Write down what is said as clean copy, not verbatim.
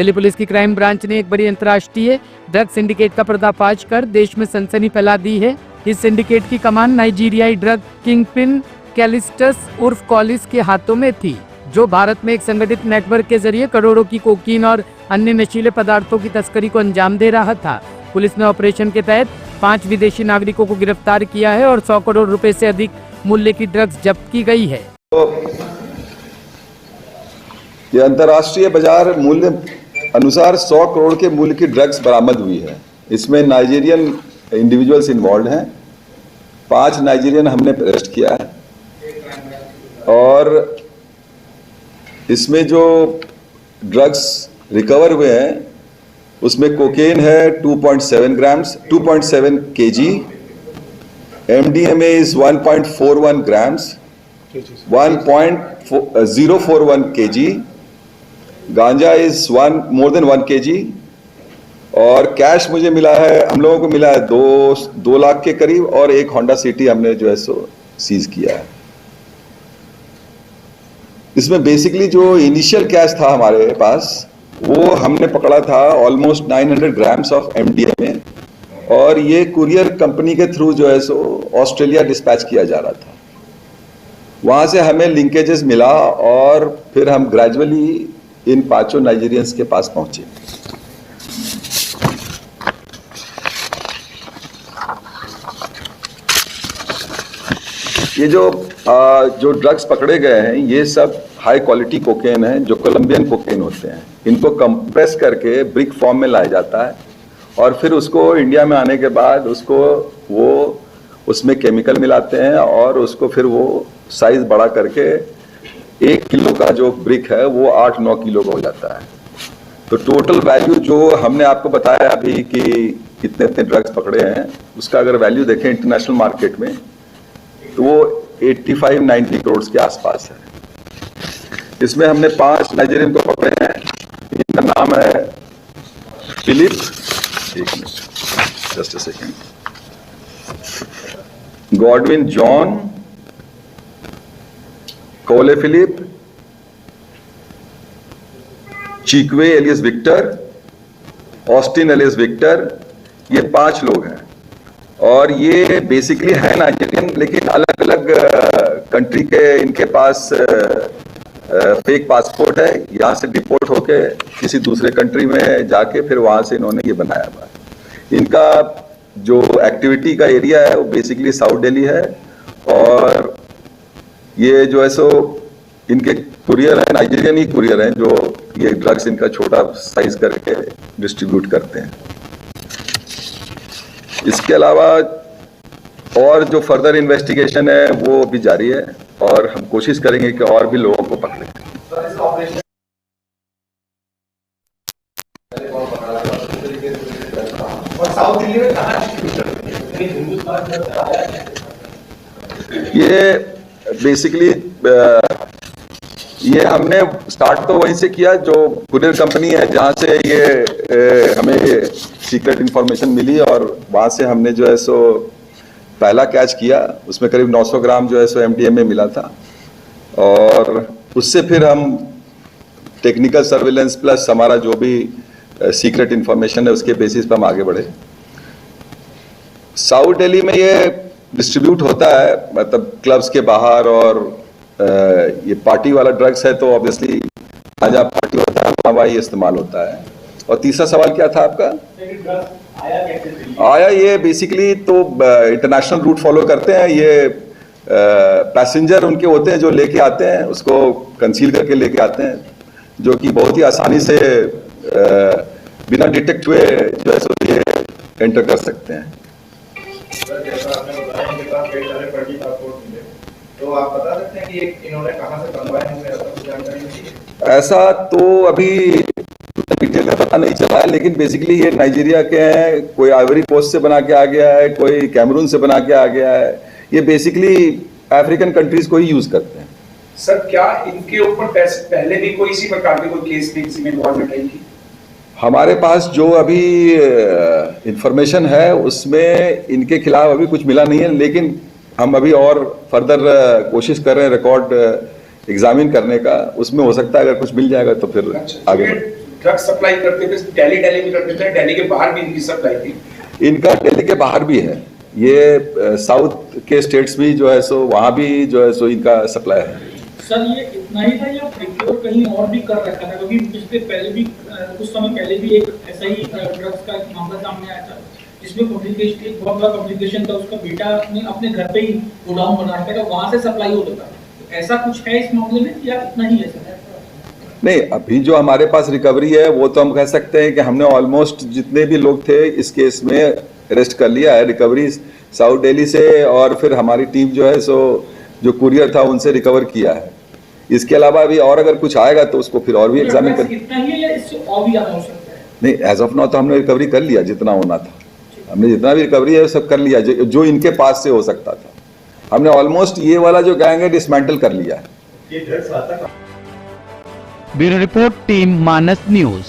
Delhi police की crime branch ने एक बड़ी अंतर्राष्ट्रीय ड्रग सिंडिकेट का पर्दाफाश कर देश में सनसनी फैला दी है। इस सिंडिकेट की कमान नाइजीरियाई ड्रग किंगपिन कैलिस्टस उर्फ कॉलिस के हाथों में थी, जो भारत में एक संगठित नेटवर्क के जरिए करोड़ों की कोकीन और अन्य नशीले पदार्थों की तस्करी को अंजाम दे रहा था। पुलिस ने ऑपरेशन के तहत 5 विदेशी नागरिकों को गिरफ्तार किया है और 100 करोड़ रुपए से अधिक मूल्य की ड्रग्स जब्त की गई है। ये अंतर्राष्ट्रीय बाजार मूल्य अनुसार 100 करोड़ के मूल्य की ड्रग्स बरामद हुई है। इसमें नाइजीरियन इंडिविजुअल्स इन्वॉल्व हैं। 5 नाइजीरियन हमने अरेस्ट किया है और इसमें जो ड्रग्स रिकवर हुए हैं उसमें कोकेन है 2.7 grams 2.7 kg, MDMA is 1.41 grams 1.041 kg, गांजा इज more than 1 kg और कैश मुझे मिला है, हम लोगों को मिला है 2 लाख के करीब और एक होंडा सिटी हमने जो है सो सीज किया है। इसमें बेसिकली जो इनिशियल कैश था हमारे पास वो हमने पकड़ा था ऑलमोस्ट 900 ग्राम्स ऑफ MDMA और ये कुरियर कंपनी के थ्रू जो है सो ऑस्ट्रेलिया डिस्पैच किया जा रहा था। वहां से हमें लिंकेजेस मिला और फिर हम ग्रेजुअली इन 5 नाइजीरियंस के पास पहुंचे। ये जो ड्रग्स पकड़े गए हैं ये सब हाई क्वालिटी कोकेन है, जो कोलंबियन कोकेन होते हैं। इनको कंप्रेस करके ब्रिक फॉर्म में लाया जाता है और फिर उसको इंडिया में आने के बाद उसमें केमिकल मिलाते हैं और उसको फिर वो साइज बड़ा करके 1 किलो का जो ब्रिक है वो 8-9 किलो का हो जाता है। तो टोटल वैल्यू जो हमने आपको बताया अभी कि कितने ड्रग्स पकड़े हैं, उसका अगर वैल्यू देखें इंटरनेशनल मार्केट में तो वो 85-90 करोड़ के आसपास है। इसमें हमने 5 नाइजीरियन को पकड़े हैं। इनका नाम है फिलिप, एक minute just a second, Godwin John, Kole Philip, Chikwe Elias Victor, Austin Elias Victor, ये 5 लोग हैं और ये बेसिकली है नाइजीरियन लेकिन अलग अलग कंट्री के इनके पास फेक पासपोर्ट है। यहाँ से डिपोर्ट होके किसी दूसरे कंट्री में जाके फिर वहाँ से इन्होंने ये बनाया हुआ है। इनका जो एक्टिविटी का एरिया है वो बेसिकली साउथ दिल्ली है और ये जो है सो इनके कुरियर है, नाइजीरियन ही कुरियर हैं जो ये ड्रग्स इनका छोटा साइज करके डिस्ट्रीब्यूट करते हैं। इसके अलावा और जो फर्दर इन्वेस्टिगेशन है वो भी जारी है और हम कोशिश करेंगे कि और भी लोगों को पकड़ें। ये बेसिकली ये हमने स्टार्ट तो वहीं से किया जो कुरियर कंपनी है जहां से ये हमें सीक्रेट इंफॉर्मेशन मिली और वहां से हमने जो है सो पहला कैच किया। उसमें करीब 900 ग्राम जो है सो MDMA मिला था और उससे फिर हम टेक्निकल सर्विलेंस प्लस हमारा जो भी सीक्रेट इंफॉर्मेशन है उसके बेसिस पर हम आगे बढ़े। साउथ दिल्ली में ये डिस्ट्रीब्यूट होता है, मतलब क्लब्स के बाहर, और ये पार्टी वाला ड्रग्स है तो ऑब्वियसली जहाँ पार्टी होता है वहाँ ये इस्तेमाल होता है। और तीसरा सवाल क्या था आपका? आया ये बेसिकली तो इंटरनेशनल रूट फॉलो करते हैं। ये पैसेंजर उनके होते हैं जो लेके आते हैं, उसको कंसील करके लेके आते हैं, जो कि बहुत ही आसानी से बिना डिटेक्ट हुए जो है सो ये एंटर कर सकते हैं। तो आप बता सकते हैं कि इन्होंने कहां से बनवाए होंगे? ऐसा तो अभी डिटेल में पता नहीं चला है, लेकिन बेसिकली ये नाइजीरिया के हैं, कोई आइवरी कोस्ट से बना के आ गया है, कोई कैमरून से बना के आ गया है। ये बेसिकली अफ्रीकन कंट्रीज को ही यूज करते हैं। सर, क्या इनके ऊपर पहले भी कोई इसी प्रकार के कोई केस थी, किसी में इन्वॉल्वमेंट आई थी? हमारे पास जो अभी इंफॉर्मेशन है उसमें इनके खिलाफ अभी कुछ मिला नहीं है, लेकिन हम अभी और फर्दर कोशिश कर रहे हैं रिकॉर्ड एग्जामिन करने का। उसमें हो सकता है अगर कुछ मिल जाएगा तो फिर आगे ड्रग सप्लाई करते थे, दिल्ली में करते थे, दिल्ली के बाहर भी इनकी सप्लाई थी? इनका दिल्ली के बाहर भी है, ये साउथ के स्टेट्स भी जो है सो वहाँ भी जो है सो इनका सप्लाई है। सर ये इतना ही था या प्रिक्योर कहीं और भी कर रखा था? क्योंकि पिछले पहले भी कुछ समय पहले भी एक ऐसा ही ड्रग्स का एक मामला सामने आया था, जिसमें कम्युनिकेशन एक बहुत बड़ा कम्युनिकेशन था, उसका बेटा ने अपने घर पे ही गोडाउन बना रखा था, वहाँ से सप्लाई होता था। तो ऐसा कुछ है इस मामले में या इतना ही है सर? नहीं, अभी जो हमारे पास रिकवरी है वो तो हम कह सकते हैं कि हमने ऑलमोस्ट जितने भी लोग थे इस केस में अरेस्ट कर लिया है। रिकवरी साउथ दिल्ली से और फिर हमारी टीम जो है सो जो कुरियर था उनसे रिकवर किया है। इसके अलावा अभी और अगर कुछ आएगा तो उसको फिर और भी एग्जामिन कर। इतना ही है या इससे और भी ज्यादा हो सकता है? नहीं, एज ऑफ नाउ तो हमने रिकवरी कर लिया जितना होना था। हमने जितना भी रिकवरी है सब कर लिया जो इनके पास से हो सकता था। हमने ऑलमोस्ट ये वाला जो गैंग है डिसमेंटल कर लिया है। ब्यूरो रिपोर्ट टीम मानस न्यूज।